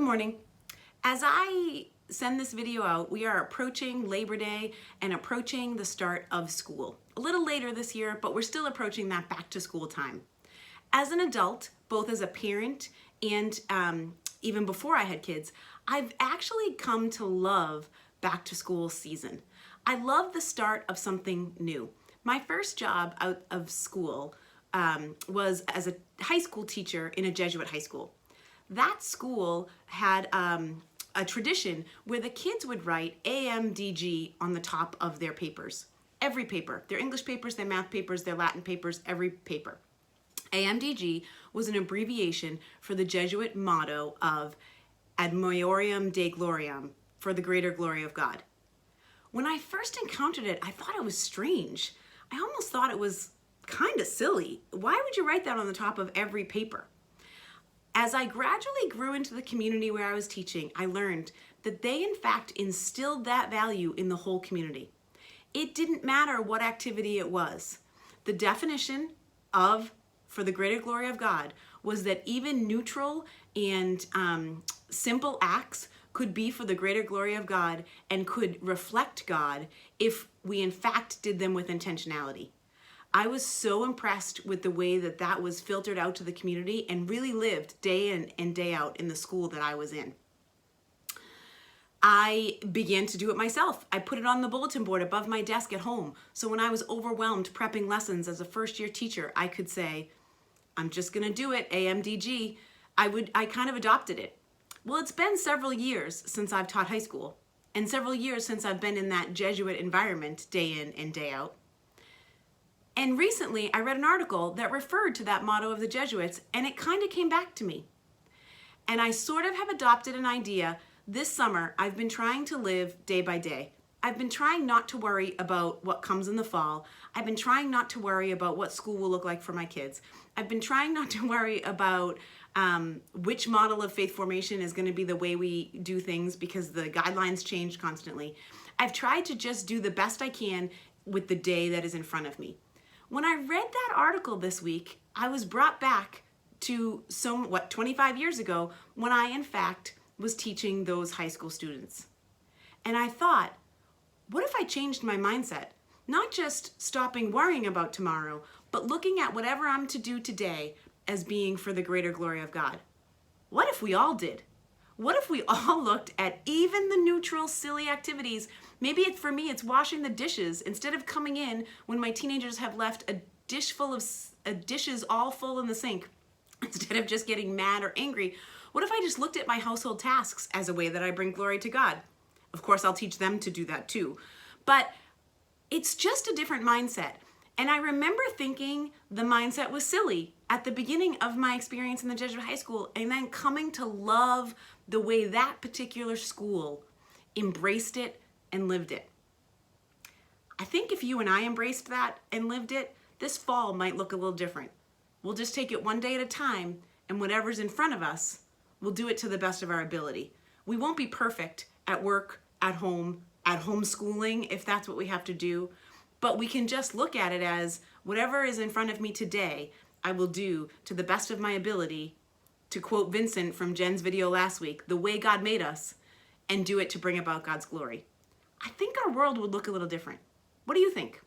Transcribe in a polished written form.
Good morning. As I send this video out, we are approaching Labor Day and approaching the start of school. A little later this year, but we're still approaching that back to school time. As an adult, both as a parent and even before I had kids, I've actually come to love back to school season. I love the start of something new. My first job out of school was as a high school teacher in a Jesuit high school. That school had a tradition where the kids would write AMDG on the top of their papers. Every paper, their English papers, their math papers, their Latin papers, every paper. AMDG was an abbreviation for the Jesuit motto of Ad Maiorem Dei Gloriam, for the greater glory of God. When I first encountered it, I thought it was strange. I almost thought it was kind of silly. Why would you write that on the top of every paper? As I gradually grew into the community where I was teaching, I learned that they in fact instilled that value in the whole community. It didn't matter what activity it was. The definition of for the greater glory of God was that even neutral and simple acts could be for the greater glory of God and could reflect God if we in fact did them with intentionality. I was so impressed with the way that that was filtered out to the community and really lived day in and day out in the school that I was in. I began to do it myself. I put it on the bulletin board above my desk at home. So when I was overwhelmed prepping lessons as a first-year teacher, I could say, I'm just gonna do it, AMDG. I kind of adopted it. Well, it's been several years since I've taught high school and several years since I've been in that Jesuit environment day in and day out. And recently I read an article that referred to that motto of the Jesuits, and it kind of came back to me. And I sort of have adopted an idea. This summer, I've been trying to live day by day. I've been trying not to worry about what comes in the fall. I've been trying not to worry about what school will look like for my kids. I've been trying not to worry about which model of faith formation is going to be the way we do things because the guidelines change constantly. I've tried to just do the best I can with the day that is in front of me. When I read that article this week, I was brought back to 25 years ago when I, in fact, was teaching those high school students. And I thought, what if I changed my mindset? Not just stopping worrying about tomorrow, but looking at whatever I'm to do today as being for the greater glory of God. What if we all did? What if we all looked at even the neutral, silly activities? Maybe for me, it's washing the dishes. Instead of coming in when my teenagers have left a dish full of dishes all full in the sink, instead of just getting mad or angry, what if I just looked at my household tasks as a way that I bring glory to God? Of course, I'll teach them to do that too. But it's just a different mindset. And I remember thinking the mindset was silly at the beginning of my experience in the Jesuit high school, and then coming to love the way that particular school embraced it and lived it. I think if you and I embraced that and lived it, this fall might look a little different. We'll just take it one day at a time, and whatever's in front of us, we'll do it to the best of our ability. We won't be perfect at work, at home, at homeschooling, if that's what we have to do, but we can just look at it as whatever is in front of me today, I will do to the best of my ability, to quote Vincent from Jen's video last week, the way God made us, and do it to bring about God's glory. I think our world would look a little different. What do you think?